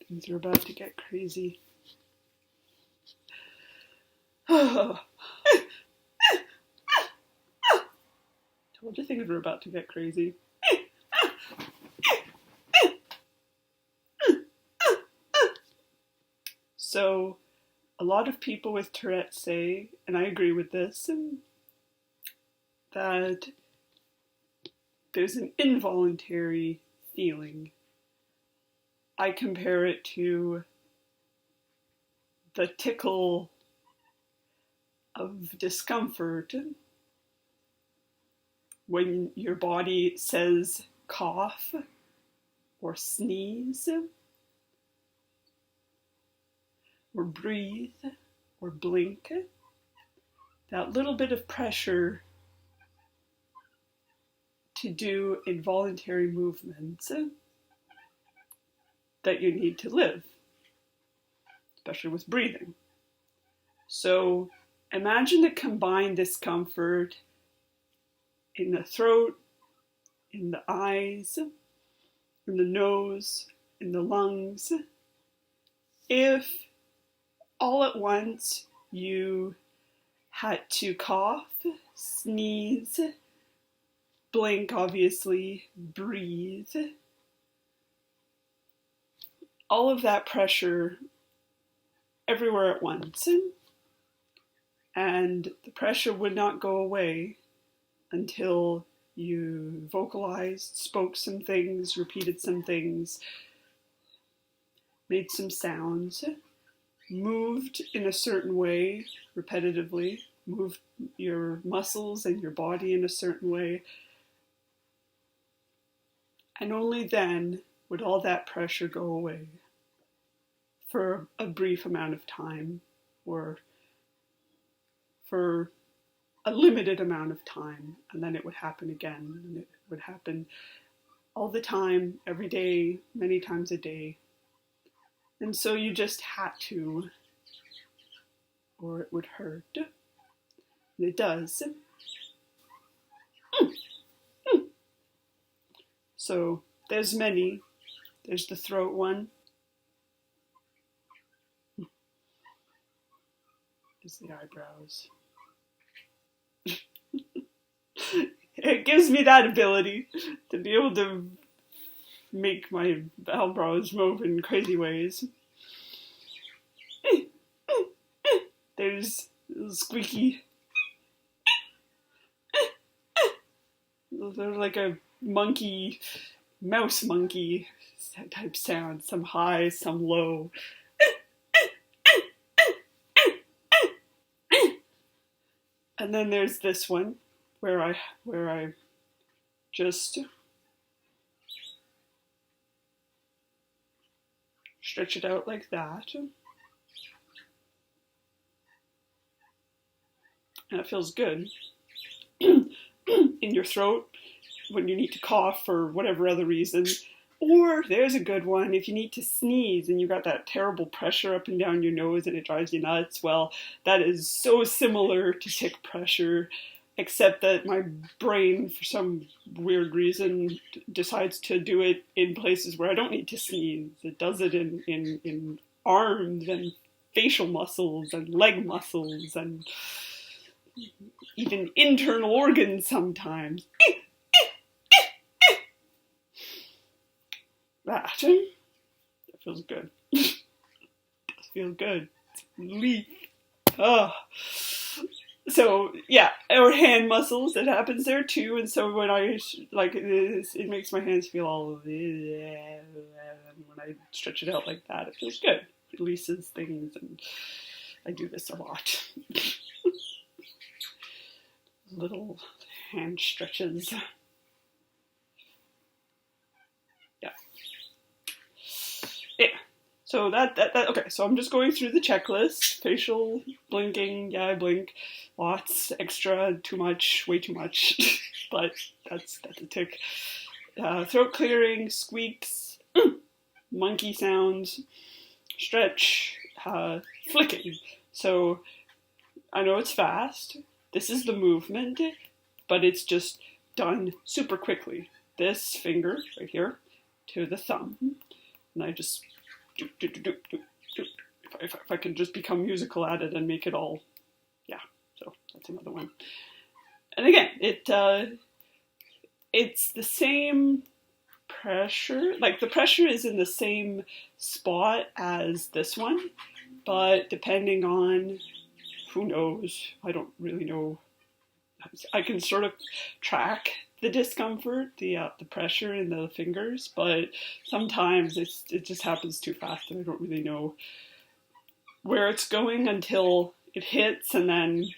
Things are about to get crazy. Told you things were about to get crazy. So, a lot of people with Tourette's say, and I agree with this, that there's an involuntary feeling. I compare it to the tickle of discomfort when your body says cough or sneeze or breathe or blink. That little bit of pressure to do involuntary movements that you need to live, especially with breathing. So imagine the combined discomfort in the throat, in the eyes, in the nose, in the lungs. If all at once you had to cough, sneeze, blink, obviously, breathe, all of that pressure everywhere at once. And the pressure would not go away until you vocalized, spoke some things, repeated some things, made some sounds, moved in a certain way repetitively, moved your muscles and your body in a certain way. And only then would all that pressure go away for a brief amount of time, or for a limited amount of time, and then it would happen again, and it would happen all the time, every day, many times a day. And so you just had to, or it would hurt. And it does. So there's many. There's the throat one. There's the eyebrows. It gives me that ability to be able to make my eyebrows move in crazy ways. There's squeaky. They're like a monkey, mouse monkey type sound. Some high, some low. And then there's this one where I just stretch it out like that. And it feels good in your throat when you need to cough for whatever other reason. Or there's a good one if you need to sneeze and you got that terrible pressure up and down your nose and it drives you nuts. Well, that is so similar to tic pressure, except that my brain, for some weird reason, decides to do it in places where I don't need to sneeze. It does it in arms and facial muscles and leg muscles and even internal organs sometimes. That feels good. It does feel good. It's relief. Oh. So yeah, or hand muscles, that happens there too. And so when I like it makes my hands feel all. And when I stretch it out like that, it feels good. It releases things, and I do this a lot. Little hand stretches. Yeah. So that okay, so I'm just going through the checklist. Facial, blinking, yeah, I blink. Lots, extra, too much, way too much. But that's a tic. Throat clearing, squeaks, monkey sounds, stretch, flicking. So I know it's fast. This is the movement, but it's just done super quickly. This finger right here to the thumb. And I just if I can just become musical at it and make it all, yeah. So that's another one. And again, it's the same pressure. Like the pressure is in the same spot as this one, but depending on, who knows, I don't really know. I can sort of track the discomfort, the pressure in the fingers, but sometimes it just happens too fast and I don't really know where it's going until it hits, and then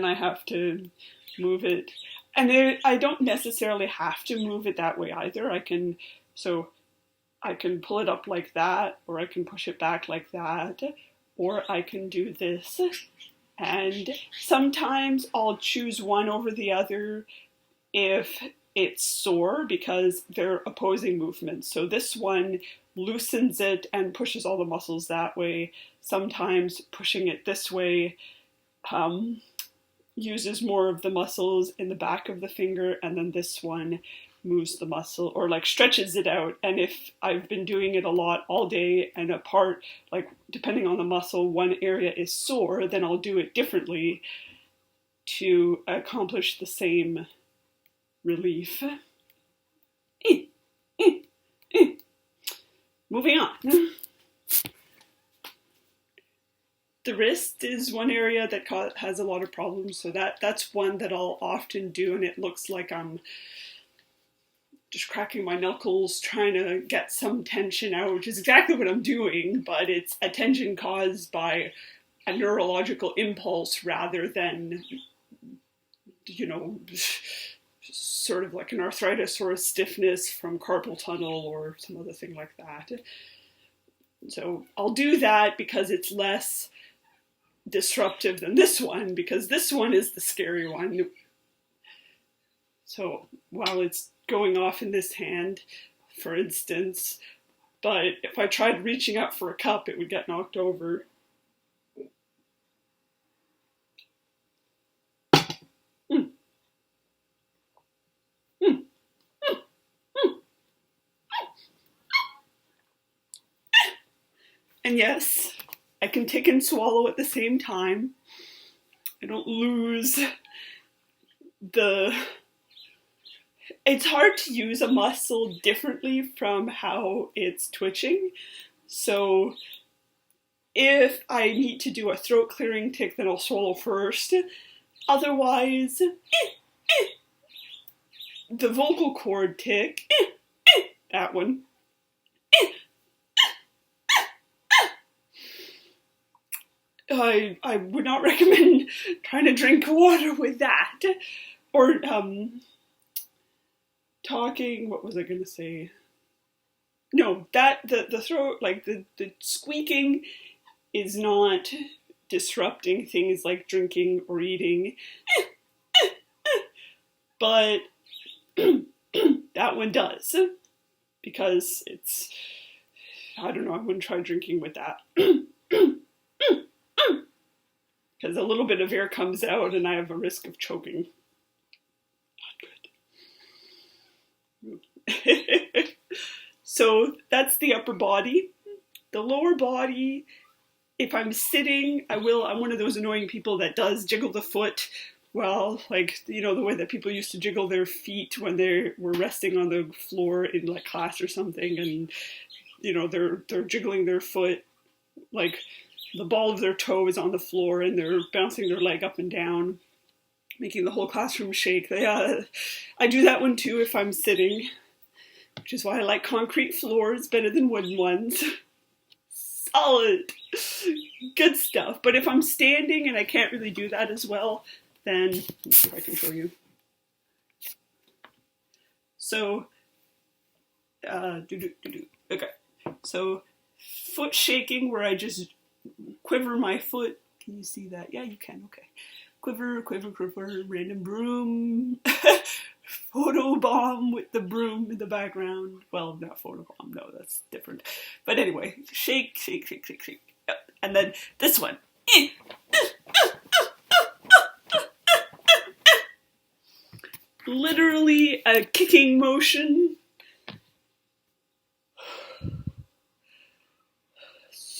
I have to move it. And I don't necessarily have to move it that way either. I can pull it up like that, or I can push it back like that, or I can do this. And sometimes I'll choose one over the other if it's sore, because they're opposing movements. So this one loosens it and pushes all the muscles that way. Sometimes pushing it this way uses more of the muscles in the back of the finger, and then this one moves the muscle, or like stretches it out. And if I've been doing it a lot all day and a part, like depending on the muscle, one area is sore, then I'll do it differently to accomplish the same relief. Moving on. The wrist is one area that has a lot of problems, so that's one that I'll often do, and it looks like I'm just cracking my knuckles trying to get some tension out, which is exactly what I'm doing, but it's a tension caused by a neurological impulse rather than, sort of like an arthritis or a stiffness from carpal tunnel or some other thing like that. So I'll do that because it's less disruptive than this one, because this one is the scary one. So while it's going off in this hand, for instance, but if I tried reaching up for a cup, it would get knocked over. And yes, I can tick and swallow at the same time. I don't lose it's hard to use a muscle differently from how it's twitching. So if I need to do a throat clearing tic, then I'll swallow first. Otherwise, the vocal cord tic, that one, I would not recommend trying to drink water with that. Or talking, what was I going to say? No, the throat, like the squeaking is not disrupting things like drinking or eating. But that one does, because it's, I don't know, I wouldn't try drinking with that. Because a little bit of air comes out and I have a risk of choking. Not good. So that's the upper body. The lower body, if I'm sitting, I'm one of those annoying people that does jiggle the foot. Well, like, the way that people used to jiggle their feet when they were resting on the floor in like class or something, and they're jiggling their foot, like the ball of their toe is on the floor and they're bouncing their leg up and down, making the whole classroom shake. I do that one too if I'm sitting, which is why I like concrete floors better than wooden ones. Solid. Good stuff. But if I'm standing and I can't really do that as well, then let me see if I can show you. So, okay. So, foot shaking, where I just quiver my foot. Can you see that? Yeah, you can. Okay. Quiver, quiver, quiver, random broom. Photo bomb with the broom in the background. Well, not photo bomb. No, that's different. But anyway, shake, shake, shake, shake, shake. Yep. And then this one. Literally a kicking motion.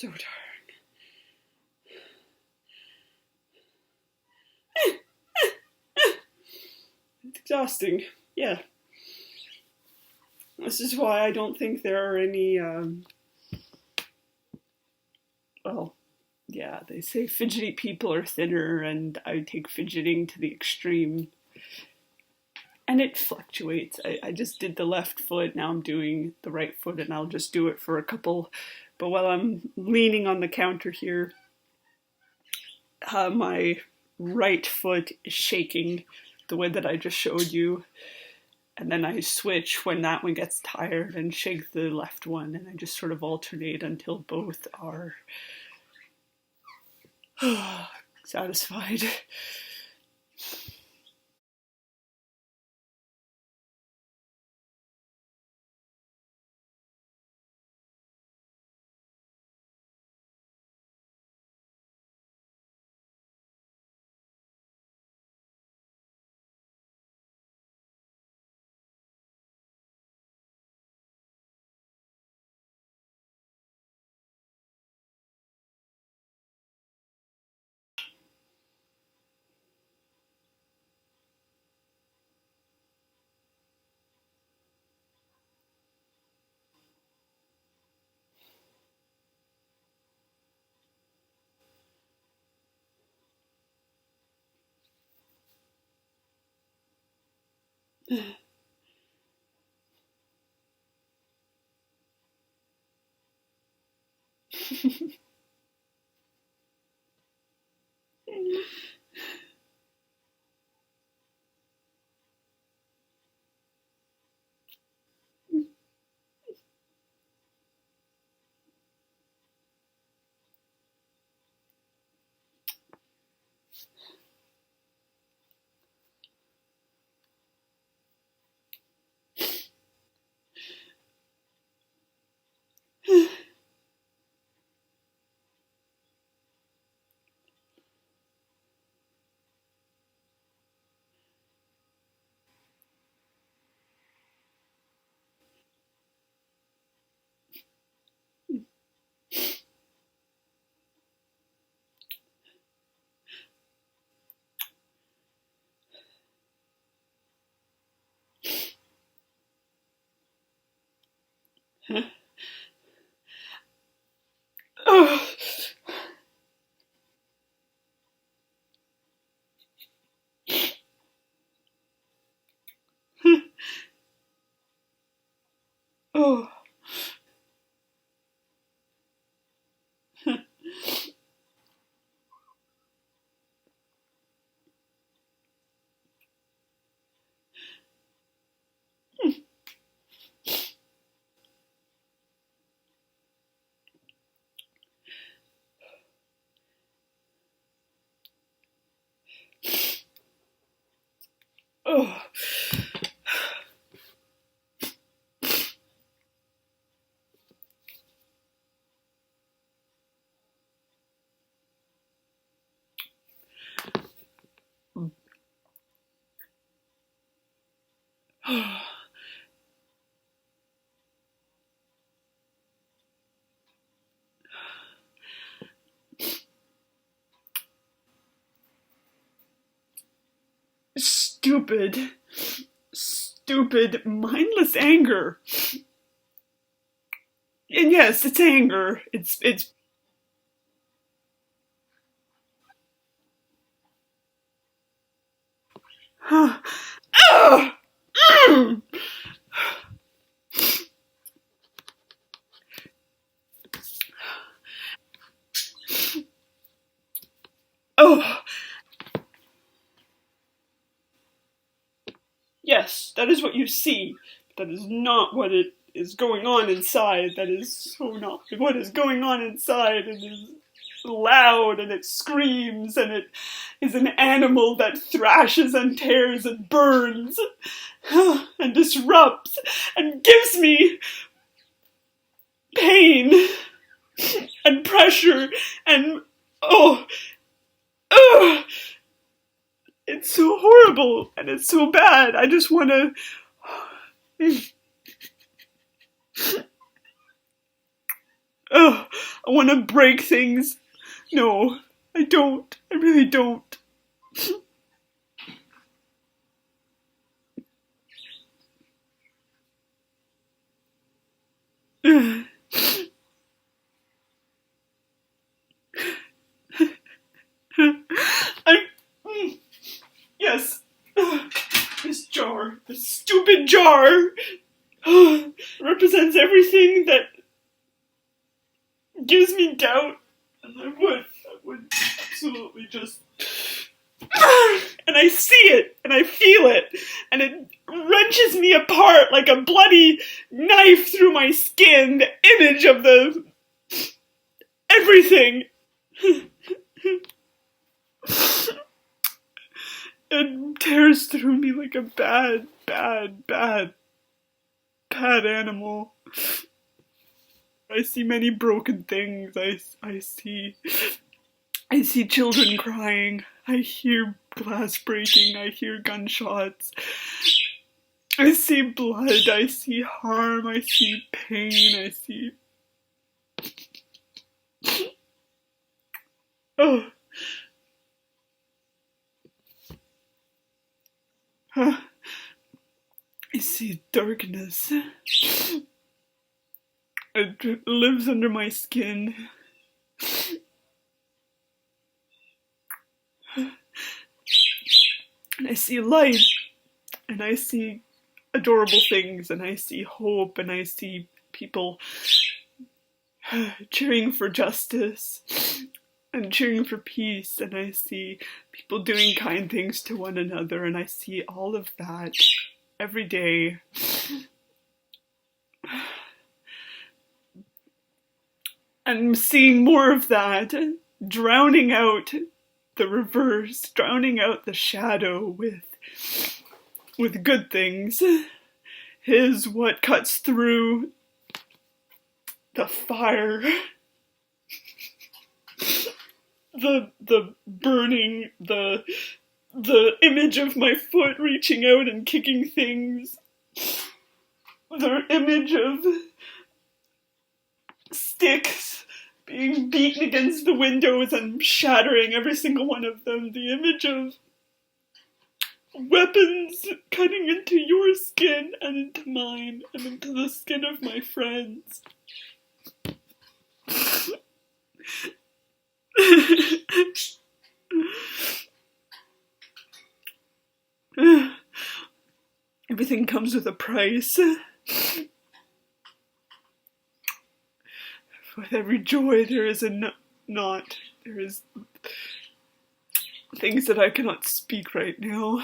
So tired. It's exhausting. Yeah. This is why I don't think there are any, well, yeah, they say fidgety people are thinner, and I take fidgeting to the extreme. And it fluctuates. I just did the left foot, now I'm doing the right foot, and I'll just do it for a couple. But while I'm leaning on the counter here, my right foot is shaking the way that I just showed you. And then I switch when that one gets tired and shake the left one, and I just sort of alternate until both are satisfied. Oh. Oh. Oh. Stupid, stupid, mindless anger. And yes, it's anger. It's. Oh. Mm. Oh. Yes, that is what you see. That is not what it is going on inside. That is so not what is going on inside. It is loud, and it screams, and it is an animal that thrashes and tears and burns and disrupts and gives me pain and pressure and oh, oh, it's so horrible and it's so bad. I just want to. Oh, I want to break things. No, I don't. I really don't. Yes. This jar, this stupid jar, represents everything that gives me doubt. And I would absolutely just... And I see it, and I feel it, and it wrenches me apart like a bloody knife through my skin, the image of the... everything. It tears through me like a bad animal. I see many broken things. I see children crying. I hear glass breaking. I hear gunshots. I see blood. I see harm. I see pain. I see... Oh. I see darkness. It lives under my skin. And I see light, and I see adorable things, and I see hope, and I see people cheering for justice, and cheering for peace, and I see people doing kind things to one another, and I see all of that every day. I'm seeing more of that, drowning out the reverse, drowning out the shadow with good things, is what cuts through the fire, the burning, the image of my foot reaching out and kicking things, the image of sticks being beaten against the windows and shattering every single one of them, the image of weapons cutting into your skin and into mine and into the skin of my friends. Everything comes with a price. With every joy there is a not. There is things that I cannot speak right now.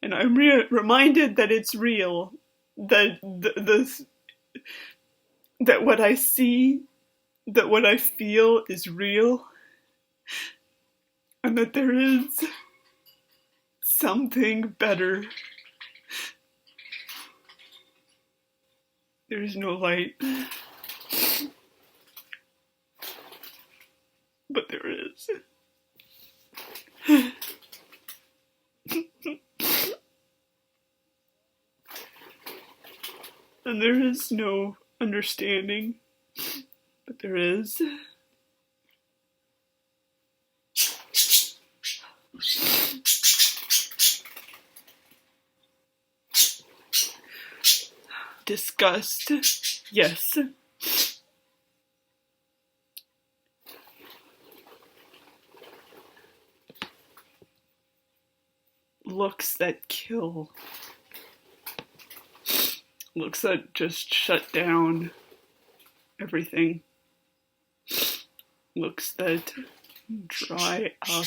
And I'm reminded that it's real. That that what I see, that what I feel is real. And that there is something better. There is no light. But there is. And there is no understanding. But there is. Disgust, yes. Looks that kill. Looks that just shut down everything. Looks that dry up